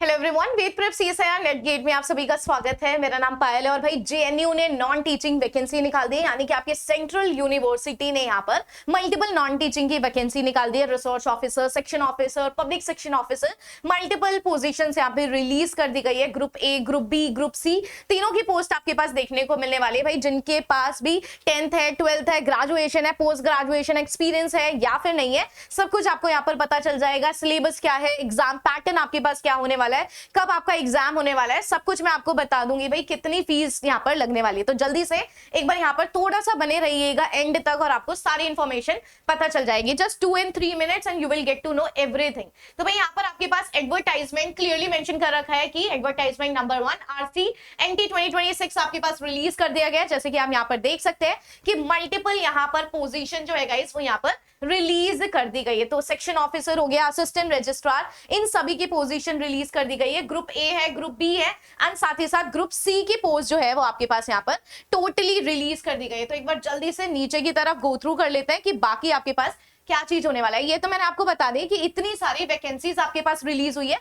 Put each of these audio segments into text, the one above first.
Hello everyone, वेद prep CSIR net gate में आप सभी का स्वागत है। मेरा नाम पायल है और भाई जेएनयू ने नॉन टीचिंग वैकेंसी निकाल दी है, यानी कि आपके सेंट्रल यूनिवर्सिटी ने यहाँ पर मल्टीपल नॉन टीचिंग की वैकेंसी निकाल दी है। Research officer, section officer, public section officer, multiple position यहाँ पे रिलीज कर दी गई है। Group A, group B, group C, तीनों की पोस्ट आपके पास देखने को मिलने वाली है। भाई जिनके पास भी 10th है, 12th है, ग्रेजुएशन है, पोस्ट ग्रेजुएशन एक्सपीरियंस है या फिर नहीं है, सब कुछ आपको यहाँ पर पता चल जाएगा। सिलेबस क्या है, एग्जाम पैटर्न आपके पास क्या होने वाला है, कब आपका एग्जाम होने वाला है, सब कुछ मैं आपको बता दूंगी। भाई कितनी फीस यहाँ पर लगने वाली है, तो जल्दी से एक बार यहाँ पर थोड़ा सा बने रहिएगा एंड तक और आपको सारी इंफॉर्मेशन पता चल जाएगी। Just 2 and 3 minutes and you will get to know everything. तो भाई यहाँ पर आपके पास एडवर्टाइजमेंट क्लियरली मेंशन कर रखा है कि एडवर्टाइजमेंट नंबर 1 RCNT 2026 आपके पास रिलीज कर दिया गया है। जैसे कि आप यहाँ पर देख सकते हैं कि मल्टीपल यहाँ पर पोजीशन जो है गाइस वो यहाँ पर रिलीज कर दी गई है। तो सेक्शन ऑफिसर हो गया, असिस्टेंट रजिस्ट्रार, इन सभी की पोजीशन रिलीज कर दी गई है। ग्रुप ए है, ग्रुप बी है एंड साथ ही साथ ग्रुप सी की पोस्ट जो है वो आपके पास यहाँ पर टोटली रिलीज कर दी गई है। तो एक बार जल्दी से नीचे की तरफ गो थ्रू कर लेते हैं कि बाकी आपके पास क्या चीज होने वाला है। ये तो मैंने आपको बता दी कि इतनी सारी वैकेंसीज आपके पास रिलीज हुई है।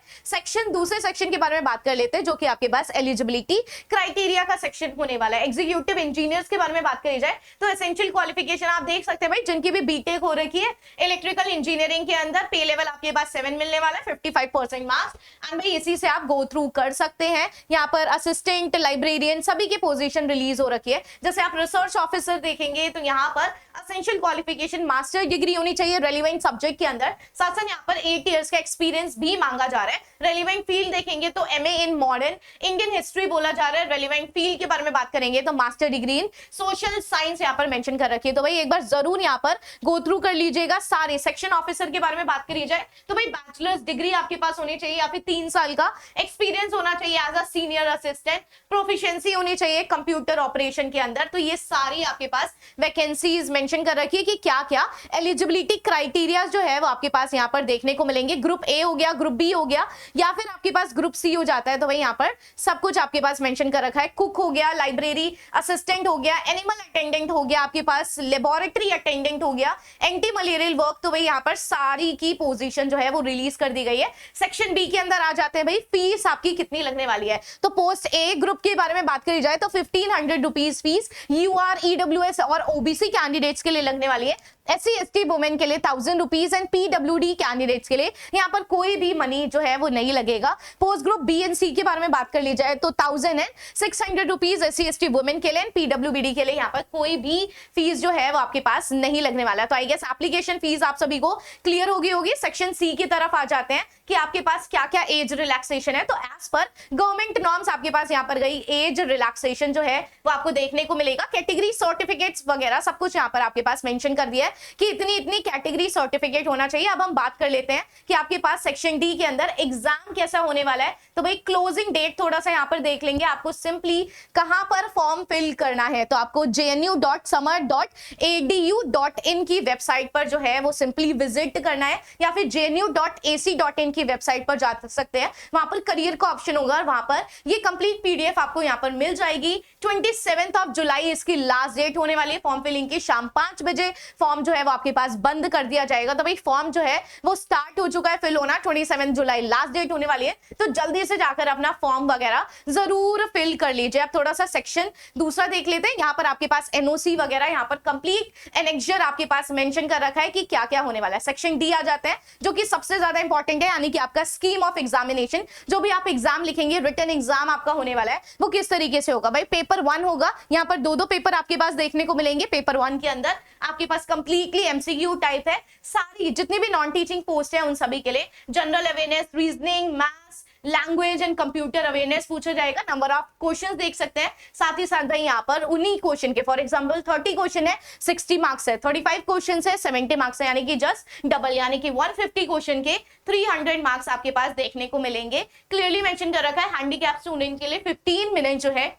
दूसरे सेक्शन के बारे में बात कर लेते हैं, जो कि आपके पास एलिजिबिलिटी क्राइटेरिया का सेक्शन होने वाला है। एग्जीक्यूटिव इंजीनियर्स के बारे में बात करी जाए तो एसेंशियल क्वालिफिकेशन आप देख सकते हैं भाई, जिनकी भी बीटेक हो रखी है इलेक्ट्रिकल इंजीनियरिंग के अंदर, पे लेवल आपके पास 7 मिलने वाला है, 55% मार्क्स एंड भाई इसी से आप गो थ्रू कर सकते हैं। यहाँ पर असिस्टेंट, लाइब्रेरियन सभी की पोजीशन रिलीज हो रखी है। जैसे आप रिसर्च ऑफिसर देखेंगे तो यहाँ पर एसेंशियल क्वालिफिकेशन मास्टर डिग्री होनी चाहिए रेलिवेंट सब्जेक्ट के अंदर, साथ साथ यहाँ पर 8 इयर्स का एक्सपीरियंस भी मांगा जा रहा है। रेलिवेंट फील्ड देखेंगे तो MA in modern Indian history बोला जा रहा है। रेलिवेंट फील्ड के बारे में बात करेंगे तो master degree in social science यहाँ पर मेंशन कर रखी है। तो भाई एक बार जरूर यहाँ पर गो थ्रू कर लीजिएगा सारे। सेक्शन ऑफिसर के बारे में बात करी जाए तो भाई बैचलर्स डिग्री आपके पास होनी चाहिए या फिर 3 साल का एक्सपीरियंस होना चाहिए as a senior assistant, proficiency होनी चाहिए कंप्यूटर ऑपरेशन के अंदर। तो ये सारी आपके पास वैकेंसीज मेंशन कर रखी है कि क्या क्या एलिजिबिलिटी क्राइटेरिया जो है वो आपके पास यहाँ पर देखने को मिलेंगे। ग्रुप ए हो गया, ग्रुप बी हो गया या फिर आपके पास ग्रुप सी हो जाता है तो भाई यहाँ पर सब कुछ आपके पास मेंशन कर रखा है। कुक हो गया, लाइब्रेरी असिस्टेंट हो गया, एनिमल अटेंडेंट हो गया, आपके पास लेबोरेटरी अटेंडेंट हो गया, एंटी मलेरियल वर्क, तो भाई यहाँ पर सारी की पोजीशन जो है वो रिलीज कर दी गई है। सेक्शन बी के अंदर आ जाते हैं भाई, फीस आपकी कितनी लगने वाली है। तो पोस्ट ए ग्रुप के बारे में बात करी जाए तो 1500 रुपीज फीस यूआर, ईडब्ल्यूएस और ओबीसी कैंडिडेट्स के लिए लगने वाली है। SC ST वुमेन के लिए 1000 रुपीज एंड PWD कैंडिडेट्स के लिए यहाँ पर कोई भी मनी जो है वो नहीं लगेगा। पोस्ट ग्रुप बी एंड सी के बारे में बात कर ली जाए तो 1600 रुपीज SC ST वुमेन के लिए एंड PWD के लिए यहाँ पर कोई भी फीस जो है वो आपके पास नहीं लगने वाला। तो आई गेस एप्लीकेशन फीस आप सभी को क्लियर होगी। सेक्शन सी की तरफ आ जाते हैं कि आपके पास क्या क्या एज रिलैक्सेशन है। तो एज पर गवर्नमेंट नॉर्म्स आपके पास यहाँ पर गई एज रिलैक्सेशन जो है वो आपको देखने को मिलेगा। कैटेगरी सर्टिफिकेट्स वगैरह सब कुछ यहाँ पर आपके पास मेंशन कर दिया है कि इतनी इतनी कैटेगरी सर्टिफिकेट होना चाहिए। अब हम बात कर लेते हैं कि आपके पास सेक्शन डी के अंदर एग्जाम कैसा होने वाला है। तो भाई क्लोजिंग डेट थोड़ा सा यहाँ पर देख लेंगे। आपको सिंपली कहां पर फॉर्म फिल करना है तो आपको jnu.samar.edu.in की वेबसाइट पर जो है वो सिंपली विजिट करना है या फिर jnu.ac.in की वेबसाइट पर जा सकते हैं। वहां पर करियर का ऑप्शन होगा और वहां पर ये कंप्लीट पीडीएफ आपको यहाँ पर मिल जाएगी। 27 जुलाई इसकी लास्ट डेट होने वाली है फॉर्म फिलिंग की। शाम 5 बजे फॉर्म जो है वो आपके पास बंद कर दिया जाएगा। तो भाई फॉर्म जो है वो स्टार्ट हो चुका है फिल होना, 27 जुलाई लास्ट डेट होने वाली है। तो जल्दी से जाकर अपना फॉर्म वगैरह जरूर फिल कर लीजिए। अब थोड़ा सा सेक्शन दूसरा देख लेते हैं। यहाँ पर आपके पास एनओसी वगैरह यहाँ पर कंप्लीट एनेक्सचर आपके पास मेंशन कर रखा है कि क्या क्या होने वाला है। सेक्शन डी आ जाते हैं जो कि सबसे ज्यादा इंपॉर्टेंट है, यानी कि आपका स्कीम ऑफ एग्जामिनेशन। जो भी आप एग्जाम लिखेंगे, रिटन एग्जाम आपका होने वाला है वो किस तरीके से होगा। भाई पेपर 1 होगा, यहाँ पर दो पेपर आपके पास देखने को मिलेंगे। पेपर 1 के अंदर आपके पास कंप्लीटली एमसीक्यू टाइप है। सारी जितनी भी नॉन टीचिंग पोस्ट है उन सभी के लिए general awareness, reasoning, maths, language and computer awareness पूछा जाएगा। नंबर ऑफ क्वेश्चंस देख सकते हैं। साथ ही साथ भाई यहाँ पर उन्हीं क्वेश्चन के, फॉर एग्जांपल 30 क्वेश्चन है 60 मार्क्स है, 35 क्वेश्चन है 70 मार्क्स है, यानी कि जस्ट डबल, यानी कि 150 क्वेश्चन के 300 मार्क्स आपके पास देखने को मिलेंगे। क्लियरली मेंशन कर रखा है हैंडीकैप स्टूडेंट के लिए 15 मिनट जो है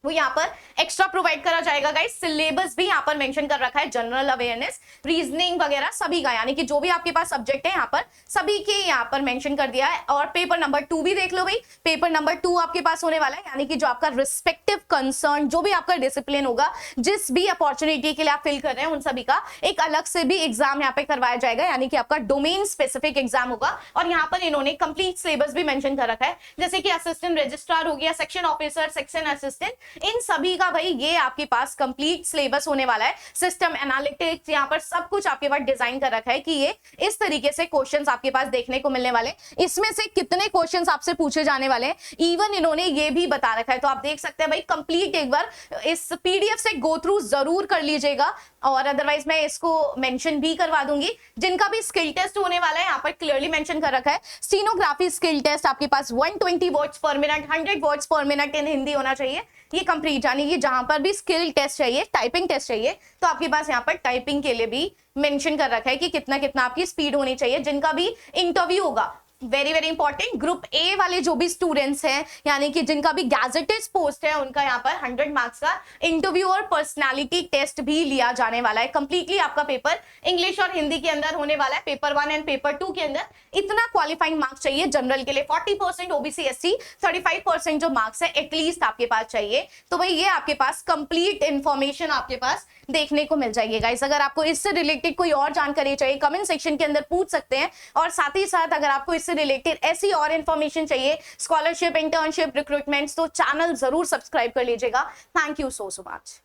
वो यहाँ पर एक्स्ट्रा प्रोवाइड करा जाएगा गाइस। सिलेबस भी यहाँ पर मेंशन कर रखा है, जनरल अवेयरनेस, रीजनिंग वगैरह सभी का, यानी कि जो भी आपके पास सब्जेक्ट है यहाँ पर सभी के यहाँ पर मेंशन कर दिया है। और पेपर नंबर 2 भी देख लो भाई, पेपर नंबर 2 आपके पास होने वाला है, यानी कि जो आपका रिस्पेक्टिव कंसर्न, जो भी आपका डिसिप्लिन होगा, जिस भी अपॉर्चुनिटी के लिए आप फिल कर रहे हैं, उन सभी का एक अलग से भी एग्जाम यहाँ पे करवाया जाएगा, यानी कि आपका डोमेन स्पेसिफिक एग्जाम होगा। और यहाँ पर इन्होंने कंप्लीट सिलेबस भी मेंशन कर रखा है, जैसे कि असिस्टेंट रजिस्ट्रार हो गया, सेक्शन ऑफिसर, सेक्शन असिस्टेंट, इन सभी का भाई ये आपके पास कंप्लीट सिलेबस होने वाला है। सिस्टम एनालिटिक्स, यहाँ पर सब कुछ आपके पास डिजाइन कर रखा है कि ये इस तरीके से क्वेश्चंस आपके पास देखने को मिलने वाले। इसमें से कितने क्वेश्चंस आपसे पूछे जाने वाले हैं इवन इन्होंने ये भी बता रखा है। तो आप देख सकते हैं भाई, कंप्लीट एक बार इस पीडीएफ से गो थ्रू जरूर कर लीजिएगा, और अदरवाइज मैं इसको मेंशन भी करवा दूंगी। जिनका भी स्किल टेस्ट होने वाला है यहाँ पर क्लियरली मेंशन कर रखा है, स्टेनोग्राफी स्किल टेस्ट आपके पास 120 वर्ड्स पर मिनट, 100 वर्ड्स पर मिनट इन हिंदी होना चाहिए ये कंप्लीट, यानी कि जहां पर भी स्किल टेस्ट चाहिए, टाइपिंग टेस्ट चाहिए, तो आपके पास यहाँ पर टाइपिंग के लिए भी मेंशन कर रखा है कि कितना कितना आपकी स्पीड होनी चाहिए। जिनका भी इंटरव्यू होगा, very very important, group A वाले जो भी स्टूडेंट्स हैं, यानी कि जिनका भी गैजेटेड पोस्ट है, उनका यहाँ पर 100 मार्क्स का इंटरव्यू और पर्सनालिटी टेस्ट भी लिया जाने वाला है। कंप्लीटली आपका पेपर इंग्लिश और हिंदी के अंदर होने वाला है। पेपर 1 एंड पेपर 2 के अंदर इतना क्वालिफाइंग मार्क्स चाहिए जनरल के लिए, 40% ओबीसी एससी, 35% जो मार्क्स है एटलीस्ट आपके पास चाहिए। तो भाई ये आपके पास कंप्लीट इंफॉर्मेशन आपके पास देखने को मिल जाएगी गाइस। अगर आपको इससे रिलेटेड कोई और जानकारी चाहिए, कमेंट सेक्शन के अंदर पूछ सकते हैं। और साथ ही साथ अगर आपको इससे रिलेटेड ऐसी और इंफॉर्मेशन चाहिए, स्कॉलरशिप, इंटर्नशिप, रिक्रूटमेंट्स, तो चैनल जरूर सब्सक्राइब कर लीजिएगा। Thank you so much.